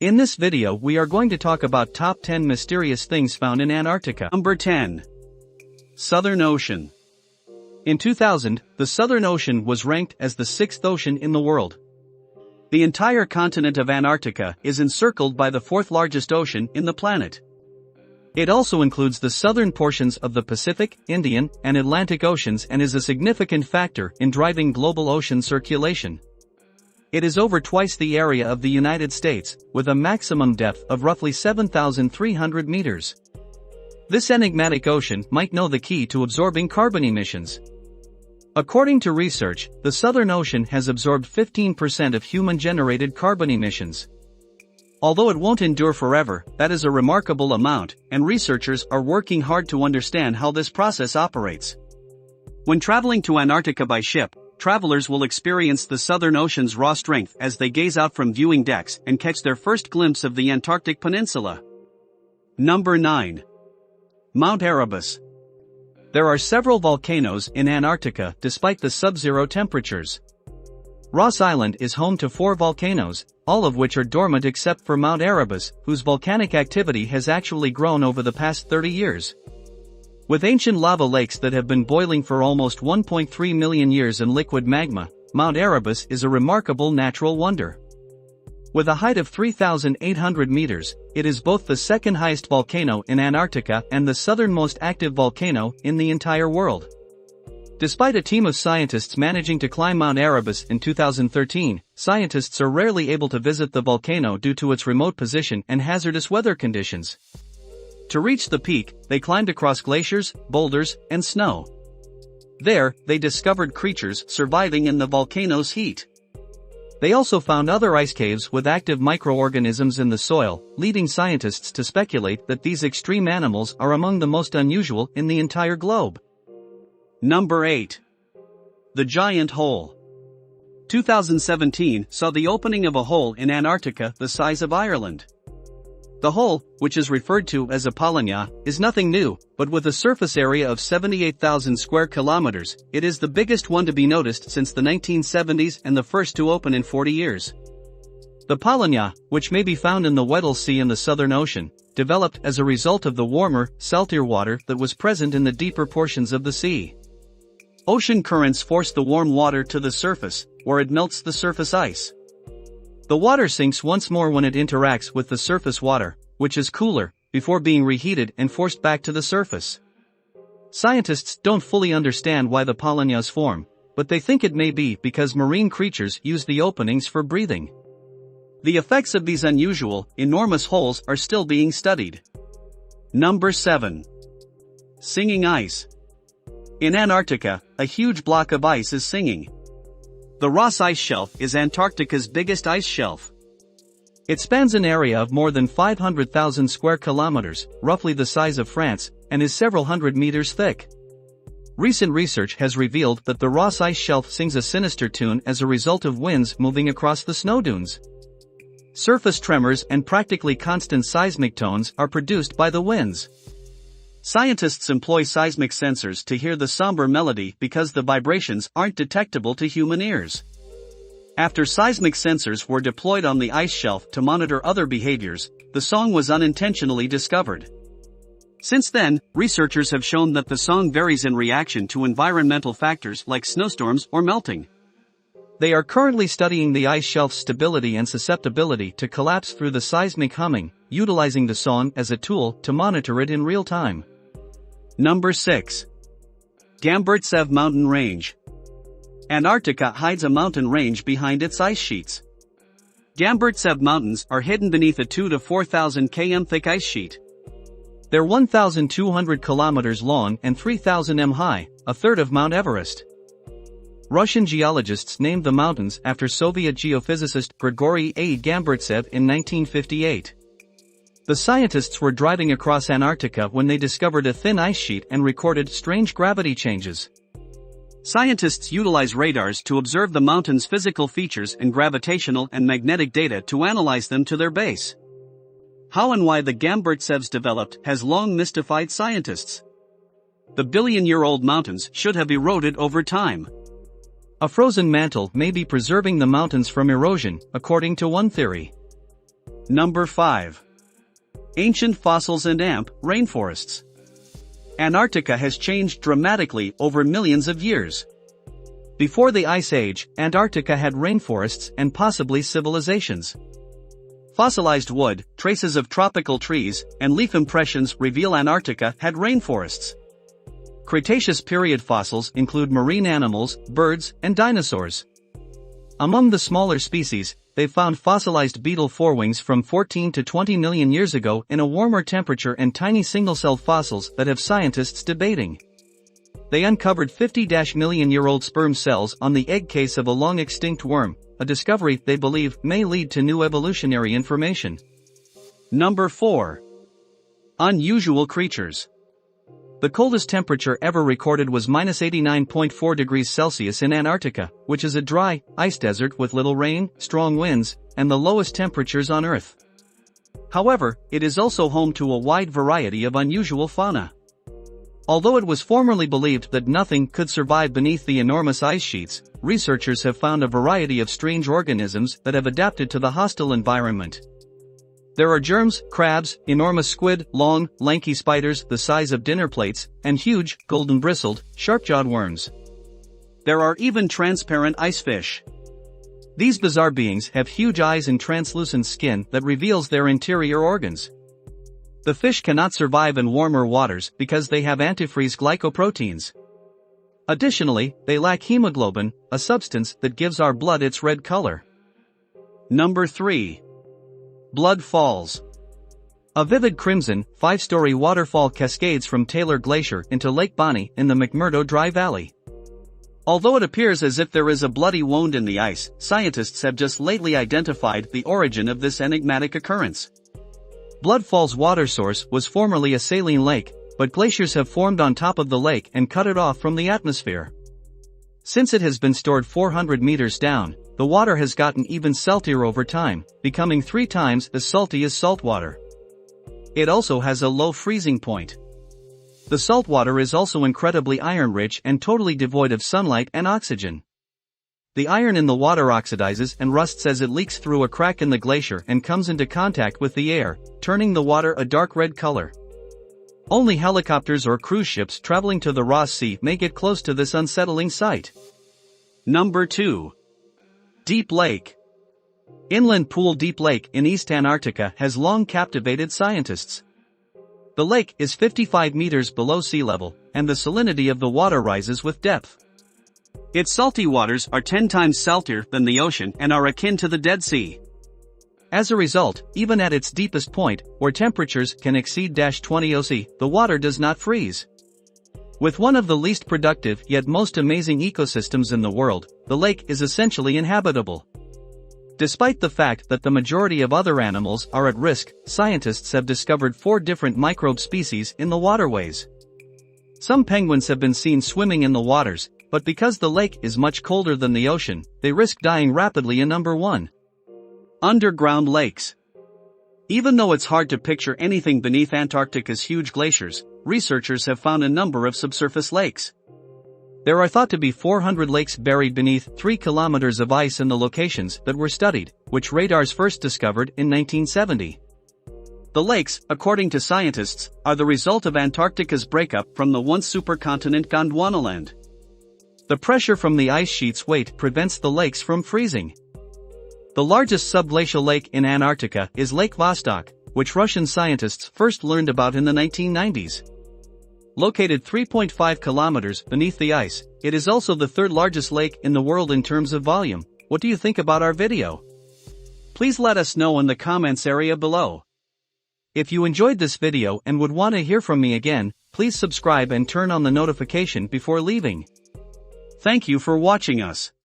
In this video we are going to talk about top 10 mysterious things found in Antarctica. Number 10. Southern Ocean. In 2000, the Southern Ocean was ranked as the 6th ocean in the world. The entire continent of Antarctica is encircled by the 4th largest ocean in the planet. It also includes the southern portions of the Pacific, Indian, and Atlantic Oceans and is a significant factor in driving global ocean circulation. It is over twice the area of the United States, with a maximum depth of roughly 7,300 meters. This enigmatic ocean might know the key to absorbing carbon emissions. According to research, the Southern Ocean has absorbed 15% of human-generated carbon emissions. Although it won't endure forever, that is a remarkable amount, and researchers are working hard to understand how this process operates. When traveling to Antarctica by ship, travelers will experience the Southern Ocean's raw strength as they gaze out from viewing decks and catch their first glimpse of the Antarctic Peninsula. Number 9. Mount Arabus. There are several volcanoes in Antarctica despite the sub-zero temperatures. Ross Island is home to 4 volcanoes, all of which are dormant except for Mount Arabus, whose volcanic activity has actually grown over the past 30 years. With ancient lava lakes that have been boiling for almost 1.3 million years and liquid magma, Mount Arabus is a remarkable natural wonder. With a height of 3,800 meters, it is both the second highest volcano in Antarctica and the southernmost active volcano in the entire world. Despite a team of scientists managing to climb Mount Arabus in 2013, scientists are rarely able to visit the volcano due to its remote position and hazardous weather conditions. To reach the peak, they climbed across glaciers, boulders, and snow. There, they discovered creatures surviving in the volcano's heat. They also found other ice caves with active microorganisms in the soil, leading scientists to speculate that these extreme animals are among the most unusual in the entire globe. Number 8. The Giant Hole. 2017 saw the opening of a hole in Antarctica the size of Ireland. The hole, which is referred to as a Polynya, is nothing new, but with a surface area of 78,000 square kilometers, it is the biggest one to be noticed since the 1970s and the first to open in 40 years. The Polynya, which may be found in the Weddell Sea in the Southern Ocean, developed as a result of the warmer, saltier water that was present in the deeper portions of the sea. Ocean currents force the warm water to the surface, where it melts the surface ice. The water sinks once more when it interacts with the surface water, which is cooler, before being reheated and forced back to the surface. Scientists don't fully understand why the Polynyas form, but they think it may be because marine creatures use the openings for breathing. The effects of these unusual, enormous holes are still being studied. Number 7. Singing ice. In Antarctica, a huge block of ice is singing. The Ross Ice Shelf is Antarctica's biggest ice shelf. It spans an area of more than 500,000 square kilometers, roughly the size of France, and is several hundred meters thick. Recent research has revealed that the Ross Ice Shelf sings a sinister tune as a result of winds moving across the snow dunes. Surface tremors and practically constant seismic tones are produced by the winds. Scientists employ seismic sensors to hear the somber melody because the vibrations aren't detectable to human ears. After seismic sensors were deployed on the ice shelf to monitor other behaviors, the song was unintentionally discovered. Since then, researchers have shown that the song varies in reaction to environmental factors like snowstorms or melting. They are currently studying the ice shelf's stability and susceptibility to collapse through the seismic humming, utilizing the song as a tool to monitor it in real time. Number 6. Gambert mountain range. Antarctica hides a mountain range behind its ice sheets. Gambert mountains are hidden beneath a 2 to 4,000 km thick ice sheet. They're 1,200 kilometers long and 3,000 m high, a third of Mount Everest. Russian geologists named the mountains after Soviet geophysicist Grigory A. Gambertsev in 1958. The scientists were driving across Antarctica when they discovered a thin ice sheet and recorded strange gravity changes. Scientists utilize radars to observe the mountain's physical features and gravitational and magnetic data to analyze them to their base. How and why the Gambertsevs developed has long mystified scientists. The billion-year-old mountains should have eroded over time. A frozen mantle may be preserving the mountains from erosion, according to one theory. Number 5. Ancient fossils and rainforests. Antarctica has changed dramatically over millions of years. Before the Ice Age, Antarctica had rainforests and possibly civilizations. Fossilized wood, traces of tropical trees, and leaf impressions reveal Antarctica had rainforests. Cretaceous period fossils include marine animals, birds, and dinosaurs. Among the smaller species, they found fossilized beetle forewings from 14 to 20 million years ago in a warmer temperature and tiny single-celled fossils that have scientists debating. They uncovered 50-million-year-old sperm cells on the egg case of a long-extinct worm, a discovery they believe may lead to new evolutionary information. Number 4. Unusual creatures. The coldest temperature ever recorded was -89.4 degrees Celsius in Antarctica, which is a dry, ice desert with little rain, strong winds, and the lowest temperatures on Earth. However, it is also home to a wide variety of unusual fauna. Although it was formerly believed that nothing could survive beneath the enormous ice sheets, researchers have found a variety of strange organisms that have adapted to the hostile environment. There are germs, crabs, enormous squid, long, lanky spiders the size of dinner plates, and huge, golden-bristled, sharp-jawed worms. There are even transparent ice fish. These bizarre beings have huge eyes and translucent skin that reveals their interior organs. The fish cannot survive in warmer waters because they have antifreeze glycoproteins. Additionally, they lack hemoglobin, a substance that gives our blood its red color. Number 3. Blood Falls. A vivid crimson, 5-story waterfall cascades from Taylor Glacier into Lake Bonny in the McMurdo Dry Valley. Although it appears as if there is a bloody wound in the ice, scientists have just lately identified the origin of this enigmatic occurrence. Blood Fall's water source was formerly a saline lake, but glaciers have formed on top of the lake and cut it off from the atmosphere. Since it has been stored 400 meters down, the water has gotten even saltier over time, becoming 3 times as salty as salt water. It also has a low freezing point. The salt water is also incredibly iron-rich and totally devoid of sunlight and oxygen. The iron in the water oxidizes and rusts as it leaks through a crack in the glacier and comes into contact with the air, turning the water a dark red color. Only helicopters or cruise ships traveling to the Ross Sea may get close to this unsettling sight. Number 2. Deep Lake. Inland Pool Deep Lake in East Antarctica has long captivated scientists. The lake is 55 meters below sea level, and the salinity of the water rises with depth. Its salty waters are 10 times saltier than the ocean and are akin to the Dead Sea. As a result, even at its deepest point, where temperatures can exceed -20 degrees, the water does not freeze. With one of the least productive yet most amazing ecosystems in the world, the lake is essentially inhabitable. Despite the fact that the majority of other animals are at risk, scientists have discovered 4 different microbe species in the waterways. Some penguins have been seen swimming in the waters, but because the lake is much colder than the ocean, they risk dying rapidly in number 1. Underground lakes. Even though it's hard to picture anything beneath Antarctica's huge glaciers, researchers have found a number of subsurface lakes. There are thought to be 400 lakes buried beneath 3 kilometers of ice in the locations that were studied, which radars first discovered in 1970. The lakes, according to scientists, are the result of Antarctica's breakup from the once supercontinent Gondwanaland. The pressure from the ice sheet's weight prevents the lakes from freezing. The largest subglacial lake in Antarctica is Lake Vostok, which Russian scientists first learned about in the 1990s. Located 3.5 kilometers beneath the ice, it is also the 3rd largest lake in the world in terms of volume. What do you think about our video? Please let us know in the comments area below. If you enjoyed this video and would want to hear from me again, please subscribe and turn on the notification before leaving. Thank you for watching us.